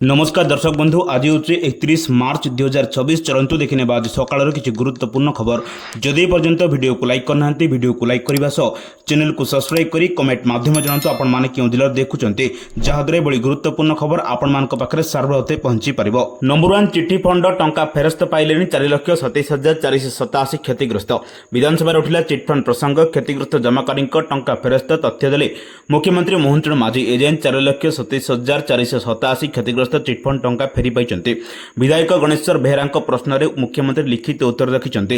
नमस्कार दर्शक बंधु आज हूँ 31 मार्च 2024 चलतु देखने आज सकाल किसी गुरुत्वपूर्ण खबर जदि पर्यंत वीडियो को लाइक करना वीडियो को लाइक करने सह चैनल को सब्सक्राइब करी कमेंट माध्यम जानतु आपण मैंने क्यों जिले देखुंत जहाद्वारा बड़ी गुरुत्वपूर्ण खबर आपण मान पाखे सार्वभौते पहुंची पार। नंबर 1 चिठी फंड टंका फेरस्त पाइले 4,27,487 क्षतिग्रस्त विधानसभा उठिला चिटफंड प्रसंग क्षतिग्रस्त जमाकारी टंका फेरस्त तथ्य देले मुख्यमंत्री मोहन चरण माझी एजें 4,27,487 क्षतिग्रस्त चिटफंड टंका फेरी पाई। विधायक गणेश्वर बेहरा प्रश्न मुख्यमंत्री लिखित उत्तर रखिंट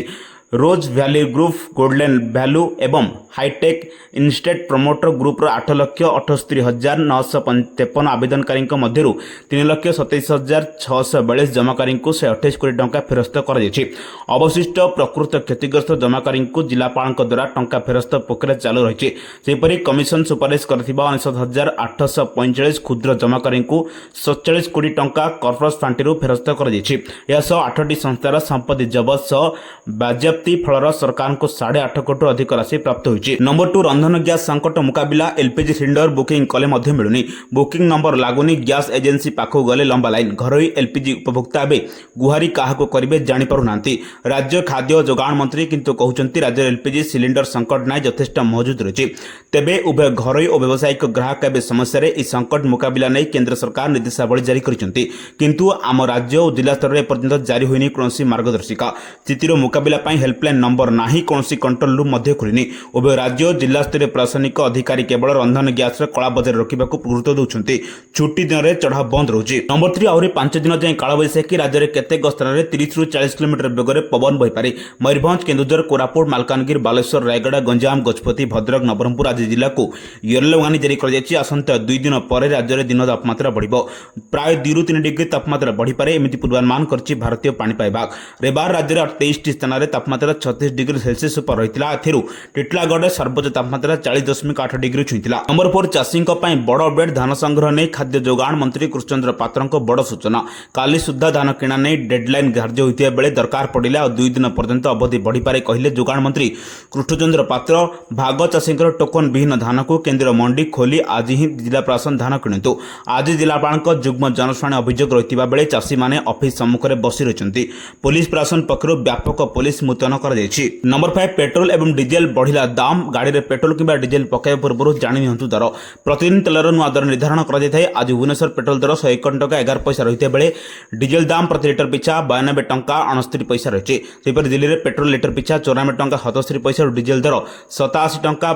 रोज वैली ग्रुप गोल्डन वैल्यू एवं हाईटेक इनस्टेट प्रमोटर ग्रुपर 8,68,953 आवेदनकारी मध्य 3,27,642 जमाकारी से 28 कोटी टंका फेरस्त कर अवशिष्ट प्रकृत क्षतिग्रस्त जमाकारी जिलापाल द्वारा टंका फेरस्त प्रक्रिया चालू रही। सेपरी कमिशन सुपारिश कर 99,845 क्षुद्र जमाकारी 47 कोटी टंका कॉर्पोरेट फांटी फेरस्त कर 8टी संस्थार संपत्ति जबत सह बाज्याप्ति फलर सरकार को 8.5 कोटी अधिक राशि प्राप्त होइछि। नंबर 2 रंधन गैस संकट मुकाबिला एलपीजी सिलिंडर बुकिंग कले मध्य मिलुनी बुकिंग नंबर लागुनी गैस एजेंसी पाखु गले लंबा लाइन घरोई एलपीजी उपभोक्ता एवं गुहारी काहाको करिवे जानि पारु नांती। राज्य खाद्य जोगाण मंत्री किंतु कहउचंती राज्य एलपीजी सिलिंडर संकट नाय यथेष्ट मौजूद रहिछि। तेबे उभय घरोई और व्यावसायिक ग्राहक एवं समस्या रे ई संकट मुकाबिला नै केंद्र सरकार निर्देशावली जारी करिसंती किंतु आम राज्य और जिला स्तर रे पर्यंत जारी होइनी कोनोसी मार्गदर्शिका स्थितिर मुकाबिला पई हेल्पलाइन नंबर नाही कोनोसी कंट्रोल रूम मध्य खुलिनी। उभय राज्य और जिला स्तर प्रशासनिक अधिकारी केवल रंधन गैस कला बजार रखा गुरुत्व देउछंती छुट्टी दिन में चढ़ा बंद रहुछि। नंबर 3 आहुरी 5 दिन जाए कालबैशाखी राज्य में केतेक स्थान में 30 ରୁ 40 किलोमीटर बेगर पवन बहीपे मयूरभंज केन्दुझर कोरापुट मालकानगिरी बालेश्वर रायगढ़ गंजाम गजपति भद्रक नवरंगपुर आदि जिला को येलो वार्निंग जारी कर आसंता 2 दिन पर राज्य में दिन तापमात्रा बढ़ प्राय 2 ରୁ 3 डिग्री तापमात्रा बढ़ीपे एमती पूर्वानुमान कर भारतीय पाणीपाग विभाग। रविवार राज्य में 23 स्थान में तापमात्रा 36 डिग्री सेल्सियस पर रही टिटलागढ़ सर्वोच्च तापमात्रा 40.8 डिग्री छुईला। नंबर 4 चाषी बड़ अपडेट धान संग्रह नहीं खाद्य जोगाण मंत्री कृष्णचंद्र पात्र बड़ सूचना काली सुधा धान किणा नहीं डेडलाइन धार्य होता बेले दरकार पड़े और 2 दिन पर्यंत अवधि बढ़ीपे कहले जोगाण मंत्री कृष्णचंद्र पात्र। भाग चाषी टोकन विहीन धान को केन्द्र मंडी खोली आज ही जिला प्रशासन धान किणु आज जिलापाल जुग्म जनशुणी अभियोग रही बेले चाषी मैंने ऑफिस सम्मुख में बसी रही पुलिस प्रशासन पक्ष व्यापक पुलिस मुतयन कर। नंबर 5 पेट्रोल एवं डीजेल बढ़िला दाम गाड़ी में पेट्रोल किंबा डीजेल पकाइबा पूर्व जानि नियंतु दर प्रतिदिन तेलर नुआ दर निर्धारण कर आज भुवनेश्वर पेट्रोल दर 101 टंका 11 पैसा रही बेले डीजेल दाम प्रति लिटर पिछा 92 टंका 69 पैसा रही। दिल्ली में पेट्रोल लिटर पिछा 94 टंका 77 पैसा और डीजेल दर 87 टंका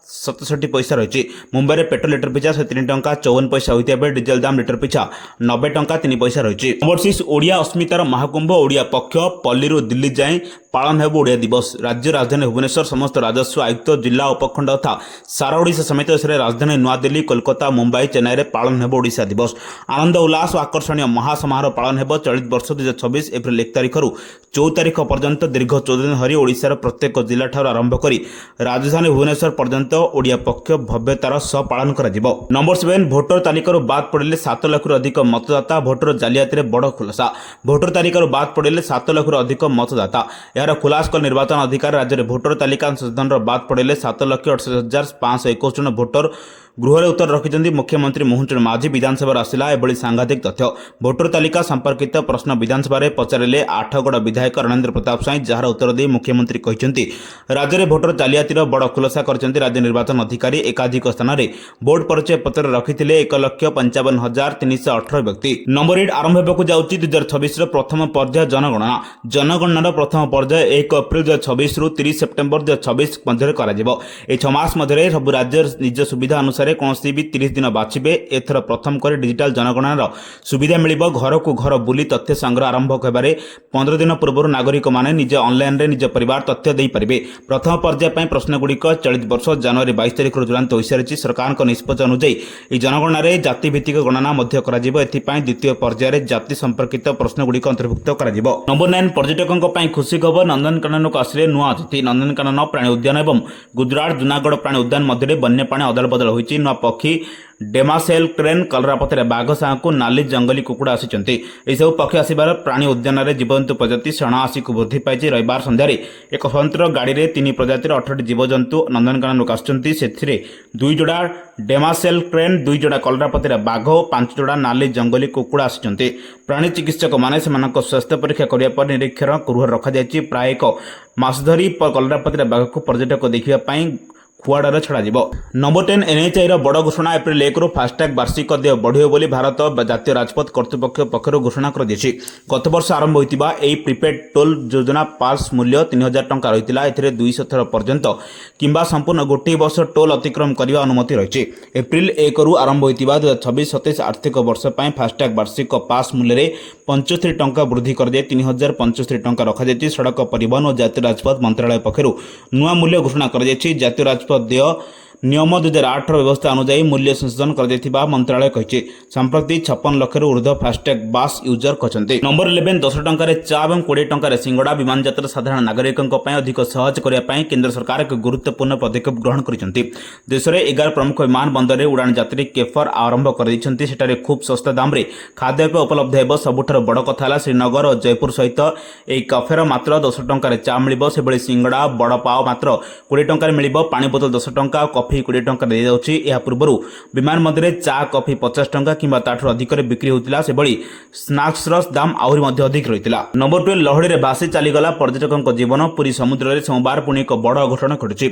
67 पैसा रही। मुंबई में पेट्रोल लिटर पिछा 3 टंका 54 पैसा होता है डीजेल दाम लिटर पिछा 90 टंका 3 पैसा रही। नंबर 6 ओडिया अस्मितार महाकुंभ ओडिया पक्ष पल्ली दिल्ली जाए पालन हेब ओडिया दिवस राज्य राजधानी भुवनेश्वर समस्त राजस्व आयुक्त जिला उपखंड तथा सारा ओडिशा समेत राजधानी नुआदिल्ली कोलकाता मुंबई चेन्नई में पालन हेब ओडिशा दिवस आनंद उल्लास और आकर्षणीय महासमारोह पालन हेब चलित वर्ष 2026 एप्रिल 1 तारिख रु 4 तारिख पर्यंत दीर्घ 14 दिन धरी ओडिशार प्रत्येक जिला ठार आरंभ करी राजधानी भुवनेश्वर पर्यंत ओडिया पक्ष भव्यतार सह पालन करा जिवो। नंबर 7 भोटर तालिका बाद पड़े 7 लाख अधिक मतदाता भोटर जालियाती बड़ खुलासा भोटर तालिका बाद पड़े 7 लाख अधिक मतदाता यार खुलास कल निर्वाचन अधिकारी राज्य में भोटर तालिका संशोधन बाद पड़े 7,68,521 जन भोटर गृह में उत्तर रखिंट मुख्यमंत्री मोहन चरण माझी विधानसभा आसला एभली सांघातिक तथ्य भोटर तालिका संपर्कित प्रश्न विधानसभा में पचारे आठगड़ विधायक रणेन्द्र प्रताप साई जार उत्तर दे मुख्यमंत्री कहते राज्य में भोटर जालियातीर बड़ खुलासा कर राज्य निर्वाचन अधिकारी एकाधिक स्थान में भोट परिचय पत्र रखी 1,55,318 व्यक्ति। नंबर 8 आरंभ होगा जाऊँगी 2026 प्रथम पर्याय जनगणना जनगणनार प्रथम पर्याय 1 एप्रिल 2026 रु 30 सेप्टेम्बर 2026 मध्य कर 6 मास मध्य सब राज्य निज सुविधा अनुसार कौन भी 30 दिन बाछिबे एथर प्रथम कर डिजिटल जनगणनार सुविधा मिल घर को घर बुली तथ्य संग्रह आरंभ होबारे 15 दिन पूर्व नागरिक माने निज ऑनलाइन रे निज परिवार तथ्य दे पारिबे। प्रथम पर्याय प्रश्नगुड़िक चलित वर्ष जनवरी 22 तारिख चूड़ांत हो सारी सरकार निष्पत्ति अनुଯାयी जनगणना जाति भित्तिक गणना द्वितीय पर्यायर जाति संपर्कित प्रश्नगुड़िक अंतर्भुक्त कर। नंबर 9 पर्यटकों खुशी खबर नंदनकानन को आसिले नुआ अतिथि नंदनकानन प्राणी उद्यान और गुजरात जूनागढ़ प्राणी उद्यान मध्य वन्यप्राणी अदल बदल होती ନୂଆ ପକ୍ଷୀ ଡେମାସେଲ କ୍ରେନ୍ କଲରାପତରେ ବାଘ ସାଙ୍ଗକୁ ନାଲି ଜଙ୍ଗଲୀ କୁକୁଡ଼ା ଆସିଛନ୍ତି। ଏହିସବୁ ପକ୍ଷୀ ଆସିବାର ପ୍ରାଣୀ ଉଦ୍ୟାନରେ ଜୀବଜନ୍ତୁ ପ୍ରଜାତି ଶଣ ଆସିକୁ ବୃଦ୍ଧି ପାଇଛି। ରବିବାର ସନ୍ଧ୍ୟାରେ ଏକ ସ୍ୱତନ୍ତ୍ର ଗାଡ଼ିରେ 3 ପ୍ରଜାତିର 18ଟି ଜୀବଜନ୍ତୁ ନନ୍ଦନକାନନକୁ ଆସୁଛନ୍ତି। ସେଥିରେ 2 ଯୋଡ଼ା ଡେମାସେଲ କ୍ରେନ୍, 2 ଯୋଡ଼ା କଲରାପତରେ ବାଘ ଓ 5 ଯୋଡ଼ା ନାଲି ଜଙ୍ଗଲୀ କୁକୁଡ଼ା ଆସିଛନ୍ତି। ପ୍ରାଣୀ ଚିକିତ୍ସକମାନେ ସେମାନଙ୍କ ସ୍ୱାସ୍ଥ୍ୟ ପରୀକ୍ଷା କରିବା ପରେ ନିରୀକ୍ଷଣ ଗୃହରେ ରଖାଯାଇଛି। ପ୍ରାୟ 1 ମାସ ଧରି କଲରାପତରେ ବାଘକୁ ପର୍ଯ୍ୟଟକ ଦେଖିବା ପାଇଁ କୁଆଡ଼ରେ ଛଡ଼ାଯିବ। ନମ୍ବର 10 ଏନ୍ଏଚ୍ଆଇର ବଡ଼ ଘୋଷଣା ଏପ୍ରିଲ 1ରୁ ଫାସ୍ଟ୍ୟାଗ୍ ବାର୍ଷିକ ଦେୟ ବଢ଼ିବ ବୋଲି ଭାରତ ଜାତୀୟ ରାଜପଥ କର୍ତ୍ତୃପକ୍ଷ ପକ୍ଷରୁ ଘୋଷଣା କରାଯାଇଛି। ଗତ ବର୍ଷ ଆରମ୍ଭ ହୋଇଥିବା ଏହି ପ୍ରିପେଡ୍ ଟୋଲ୍ ଯୋଜନା ପାସ୍ ମୂଲ୍ୟ 3000 ଟଙ୍କା ରହିଥିଲା। ଏଥିରେ 200 ଥର ପର୍ଯ୍ୟନ୍ତ କିମ୍ବା ସମ୍ପୂର୍ଣ୍ଣ ଗୋଟିଏ ବର୍ଷ ଟୋଲ୍ ଅତିକ୍ରମ କରିବା ଅନୁମତି ରହିଛି। ଏପ୍ରିଲ 1ରୁ ଆରମ୍ଭ ହୋଇଥିବା 2026-27 ଆର୍ଥିକ ବର୍ଷ ପାଇଁ ଫାସ୍ଟ୍ୟାଗ୍ ବାର୍ଷିକ ପାସ୍ ମୂଲ୍ୟରେ 75 ଟଙ୍କା ବୃଦ୍ଧି କରାଯାଇ 3075 ଟଙ୍କା ରଖାଯାଇଛି। ସଡ଼କ ପରିବହନ ଓ ଜାତୀୟ ରାଜପଥ ମନ୍ତ୍ରଣାଳୟ ପକ୍ଷରୁ ନୂଆ ମୂଲ୍ୟ ଘୋଷଣା କରାଯାଇଛି। ଜାତୀୟ ରାଜପଥ ଦେୟ ନିୟମ 2008ର ବ୍ୟବସ୍ଥା ଅନୁଯାୟୀ ମୂଲ୍ୟ ସଂଶୋଧନ କରାଯାଇଥିବା ମନ୍ତ୍ରଣାଳୟ କହିଛି। ସମ୍ପ୍ରତି 56 ଲକ୍ଷରୁ ଉର୍ଦ୍ଧ୍ୱ ଫାସ୍ଟ୍ୟାଗ୍ ବାସ୍ ୟୁଜର ଅଛନ୍ତି। ନମ୍ବର 11 10 ଟଙ୍କାରେ ଚା ଏବଂ 20 ଟଙ୍କାରେ ସିଙ୍ଗଡ଼ା ବିମାନ ଯାତ୍ରା ସାଧାରଣ ନାଗରିକଙ୍କ ପାଇଁ ଅଧିକ ସହଜ କରିବା ପାଇଁ କେନ୍ଦ୍ର ସରକାର ଏକ ଗୁରୁତ୍ୱପୂର୍ଣ୍ଣ ପଦକ୍ଷେପ ଗ୍ରହଣ କରିଛନ୍ତି। ଦେଶରେ 11 ପ୍ରମୁଖ ବିମାନ ବନ୍ଦରରେ ଉଡ଼ାଣ ଯାତ୍ରୀ କେଫର୍ ଆରମ୍ଭ କରାଯାଇଛନ୍ତି। ସେଠାରେ ଖୁବ୍ ଶସ୍ତା ଦାମରେ ଖାଦ୍ୟପେୟ ଉପଲବ୍ଧ ହେବ। ସବୁଠାରୁ ବଡ଼ କଥା ହେଲା ଶ୍ରୀନଗର ଓ ଜୟପୁର ସହିତ ଏହି କଫେର ମାତ୍ର 10 ଟଙ୍କାରେ ଚା ମିଳିବ। ସେଭଳି ସିଙ୍ଗଡ଼ା ବଡ଼ ପାଓ ମାତ୍ର 20 ଟଙ୍କାରେ ମିଳିବ। ପାଣି ବୋତଲ 10 ଟଙ୍କା ଓ କଫି 20 ଟଙ୍କା ଦିଆଯାଉଛି। ଏହା ପୂର୍ବରୁ ବିମାନ ମଧ୍ୟରେ ଚା କଫି 50 ଟଙ୍କା କିମ୍ବା ତାଠାରୁ ଅଧିକରେ ବିକ୍ରି ହେଉଥିଲା। ସେଭଳି ସ୍ନାକ୍ସର ଦାମ ଆହୁରି ମଧ୍ୟ ଅଧିକ ରହିଥିଲା। ନମ୍ବର 12 ଲହଡ଼ିରେ ଭାସି ଚାଲିଗଲା ପର୍ଯ୍ୟଟକଙ୍କ ଜୀବନ। ପୁରୀ ସମୁଦ୍ରରେ ସୋମବାର ପୁଣି ଏକ ବଡ଼ ଅଘଟଣ ଘଟିଛି।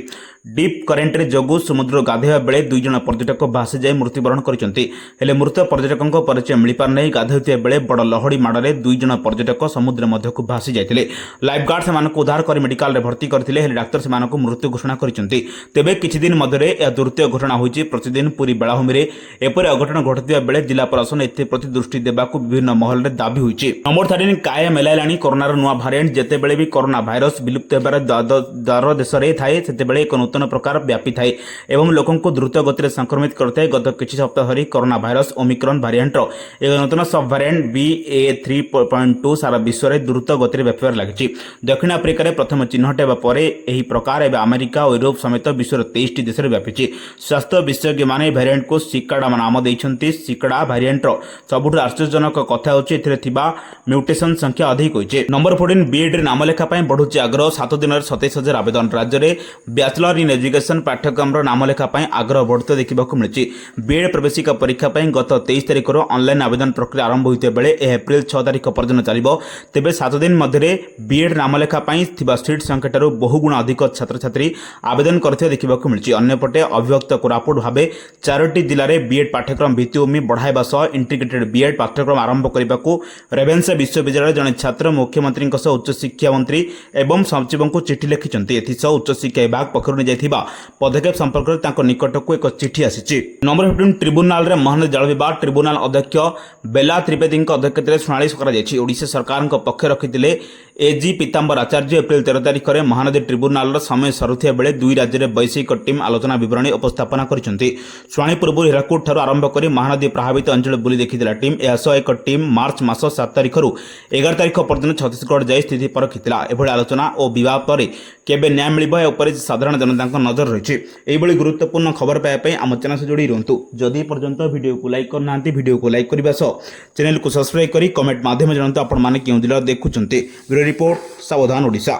ଡିପ୍ କରେଣ୍ଟରେ ଯୋଗୁଁ ସମୁଦ୍ର ଗାଧୋଇବା ବେଳେ 2 ଜଣ ପର୍ଯ୍ୟଟକ ଭାସିଯାଇ ମୃତ୍ୟୁବରଣ କରିଛନ୍ତି। ହେଲେ ମୃତ ପର୍ଯ୍ୟଟକଙ୍କ ପରିଚୟ ମିଳିପାରୁନାହିଁ। ଗାଧୋଉଥିବା ବେଳେ ବଡ଼ ଲହଡ଼ି ମାଡ଼ରେ 2 ଜଣ ପର୍ଯ୍ୟଟକ ସମୁଦ୍ର ମଧ୍ୟକୁ ଭାସି ଯାଇଥିଲେ। ଲାଇଫଗାର୍ଡ ସେମାନଙ୍କୁ ଉଦ୍ଧାର କରି ମେଡିକାଲରେ ଭର୍ତ୍ତି କରିଥିଲେ। ହେଲେ ଡାକ୍ତର ସେମାନଙ୍କୁ ମୃତ୍ୟୁ ଘୋଷଣା କରିଛନ୍ତି। ତେବେ କିଛି ଦିନ ମଧ୍ୟରେ ଏହା ଦ୍ୱିତୀୟ ଘଟଣା ହୋଇଛି। ପ୍ରତିଦିନ ପୁରୀ ବେଳାଭୂମିରେ ଏପରି ଅଘଟଣ ଘଟୁଥିବା ବେଳେ ଜିଲ୍ଲା ପ୍ରଶାସନ ଏଥିପ୍ରତି ଦୃଷ୍ଟି ଦେବାକୁ ବିଭିନ୍ନ ମହଲରେ ଦାବି ହୋଇଛି। ନମ୍ବର 13 କାୟା ମେଲାଇଲାଣି କରୋନାର ନୂଆ ଭାରିଏଣ୍ଟ। ଯେତେବେଳେ ବି କରୋନା ଭାଇରସ ବିଲୁପ୍ତ ହେବାର ଦ୍ୱାର ଦେଶରେ ଥାଏ ସେତେବେଳେ ଏକ ନୂତନ ପ୍ରକାର ବ୍ୟାପିଥାଏ ଏବଂ ଲୋକଙ୍କୁ ଦ୍ରୁତ ଗତିରେ ସଂକ୍ରମିତ କରିଥାଏ। ଗତ କିଛି ସପ୍ତାହ ଧରି କରୋନା ଭାଇରସ ଓମିକ୍ରନ୍ ଭାରିଏଣ୍ଟର ଏକ ନୂତନ ସବ୍ ଭାରିଏଣ୍ଟ BA.3.2 ସାରା ବିଶ୍ୱରେ ଦ୍ରୁତ ଗତିରେ ବ୍ୟାପିବାରେ ଲାଗିଛି। ଦକ୍ଷିଣ ଆଫ୍ରିକାରେ ପ୍ରଥମେ ଚିହ୍ନଟ ହେବା ପରେ ଏହି ପ୍ରକାର ଏବେ ଆମେରିକା ଓ ୟୁରୋପ ସମେତ ବିଶ୍ୱର 23ଟି ଦେଶରେ ବ୍ୟାପିଛି। ସ୍ୱାସ୍ଥ୍ୟ ବିଶେଷଜ୍ଞମାନେ ଏହି ଭାରିଏଣ୍ଟକୁ ସିକାଡା ନାମ ଦେଇଛନ୍ତି। ସିକାଡା ଭାରିଏଣ୍ଟର ସବୁଠୁ ଆଶ୍ଚର୍ଯ୍ୟଜନକ କଥା ହେଉଛି ଏଥିରେ ଥିବା ମ୍ୟୁଟେସନ ସଂଖ୍ୟା ଅଧିକ ହୋଇଛି। ନମ୍ବର 14 ବିଏଡ୍ରେ ନାମଲେଖା ପାଇଁ ବଢ଼ୁଛି ଆଗ୍ରହ। 7 ଦିନରେ 27,000 ଆବେଦନ। ରାଜ୍ୟରେ ବ୍ୟାଚଲର ଇନ୍ ଏଜୁକେସନ ପାଠ୍ୟକ୍ରମର ନାମଲେଖା ପାଇଁ ଆଗ୍ରହ ବଢ଼ୁଥିବା ଦେଖିବାକୁ ମିଳିଛି। ବିଏଡ୍ ପ୍ରବେଶିକା ପରୀକ୍ଷା ପାଇଁ ଗତ 23 ତାରିଖରୁ ଅନଲାଇନ୍ ଆବେଦନ ପ୍ରକ୍ରିୟା ଆରମ୍ଭ ହୋଇଥିବା ବେଳେ ଏହା ଏପ୍ରିଲ 6 ତାରିଖ ପର୍ଯ୍ୟନ୍ତ ଚାଲିବ। ତେବେ 7 ଦିନ ମଧ୍ୟରେ ବିଏଡ୍ ନାମଲେଖା ପାଇଁ ଥିବା ସିଟ୍ ସଂଖ୍ୟାଠାରୁ ବହୁଗୁଣ ଅଧିକ ଛାତ୍ରଛାତ୍ରୀ ଆବେଦନ କରିଥିବା ଦେଖିବାକୁ ମିଳିଛି। ଅନ୍ୟପଟେ ଅବିଭକ୍ତ କୋରାପୁଟ ଭାବେ 4ଟି ଜିଲ୍ଲାରେ ବିଏଡ୍ ପାଠ୍ୟକ୍ରମ ଭିତ୍ତିଭୂମି ବଢ଼ାଇବା ସହ ଇଣ୍ଟିଗ୍ରେଟେଡ୍ ବିଏଡ୍ ପାଠ୍ୟକ୍ରମ ଆରମ୍ଭ କରିବାକୁ ରେଭେନ୍ସା ବିଶ୍ୱବିଦ୍ୟାଳୟର ଜଣେ ଛାତ୍ର ମୁଖ୍ୟମନ୍ତ୍ରୀଙ୍କ ସହ ଉଚ୍ଚଶିକ୍ଷା ମନ୍ତ୍ରୀ ଏବଂ ସଚିବଙ୍କୁ ଚିଠି ଲେଖିଛନ୍ତି। ଏଥିସହ ଉଚ୍ଚଶିକ୍ଷା ବିଭାଗ ପକ୍ଷରୁ ନିଆଯାଇଥିବା ପଦକ୍ଷେପ ସମ୍ପର୍କରେ ତାଙ୍କ ନିକଟକୁ ଏକ ଚିଠି ଆସିଛି। ନମ୍ବର 15 ଟ୍ରିବ୍ୟୁନାଲରେ ମହାନଦୀ ଜଳ ବିବାଦ। ଟ୍ରିବ୍ୟୁନାଲ ଅଧ୍ୟକ୍ଷ ବେଲା ତ୍ରିବେଦୀଙ୍କ ଅଧ୍ୟକ୍ଷତାରେ ଶୁଣାଣି କରାଯାଇଛି। ଓଡ଼ିଶା ସରକାରଙ୍କ ପକ୍ଷ ରଖିଥିଲେ ଏଜି ପୀତାମ୍ବର ଆଚାର୍ଯ୍ୟ। ଏପ୍ରିଲ 13 ତାରିଖରେ ମହାନଦୀ ଟ୍ରିବ୍ୟୁନାଲର ସମୟ ସରୁଥିବା ବେଳେ 2 ରାଜ୍ୟରେ ବୈଷୟିକ ଟିମ୍ ଆଲୋଚନା ବିବରଣୀ ଉପସ୍ଥାପନା କରିଛନ୍ତି। ଶୁଣାଣି ପୂର୍ବରୁ ହୀରାକୁଦ ଠାରୁ ଆରମ୍ଭ କରି ମହାନଦୀ ପ୍ରଭାବିତ ଅଞ୍ଚଳ ବୁଲି ଦେଖିଥିଲା ଟିମ୍। ଏହା ସହ ଏକ ଟିମ୍ ମାର୍ଚ୍ଚ ମାସ 7 ତାରିଖରୁ 11 ତାରିଖ ପର୍ଯ୍ୟନ୍ତ ଛତିଶଗଡ଼ ଯାଇ ସ୍ଥିତି ପରଖିଥିଲା। ଏଭଳି ଆଲୋଚନା ଓ ବିବାଦ ପରେ କେବେ ନ୍ୟାୟ ମିଳିବ ଏହା ଉପରେ ସାଧାରଣ ଜନତାଙ୍କ ନଜର ରହିଛି। ଏହିଭଳି ଗୁରୁତ୍ୱପୂର୍ଣ୍ଣ ଖବର ପାଇବା ପାଇଁ ଆମ ଚ୍ୟାନେଲ ସହ ଯୋଡ଼ି ରୁହନ୍ତୁ। ଯଦି ପର୍ଯ୍ୟନ୍ତ ଭିଡ଼ିଓକୁ ଲାଇକ୍ କରିନାହାନ୍ତି ଭିଡ଼ିଓକୁ ଲାଇକ୍ କରିବା ସହ ଚ୍ୟାନେଲକୁ ସବସ୍କ୍ରାଇବ୍ କରି କମେଣ୍ଟ ମାଧ୍ୟମରେ ଜଣାନ୍ତୁ ଆପଣମାନେ କେଉଁ ଜିଲ୍ଲାରେ ଦେଖୁଛନ୍ତି। ବ୍ୟୁରୋ ରିପୋର୍ଟ ସାବଧାନ ଓଡ଼ିଶା।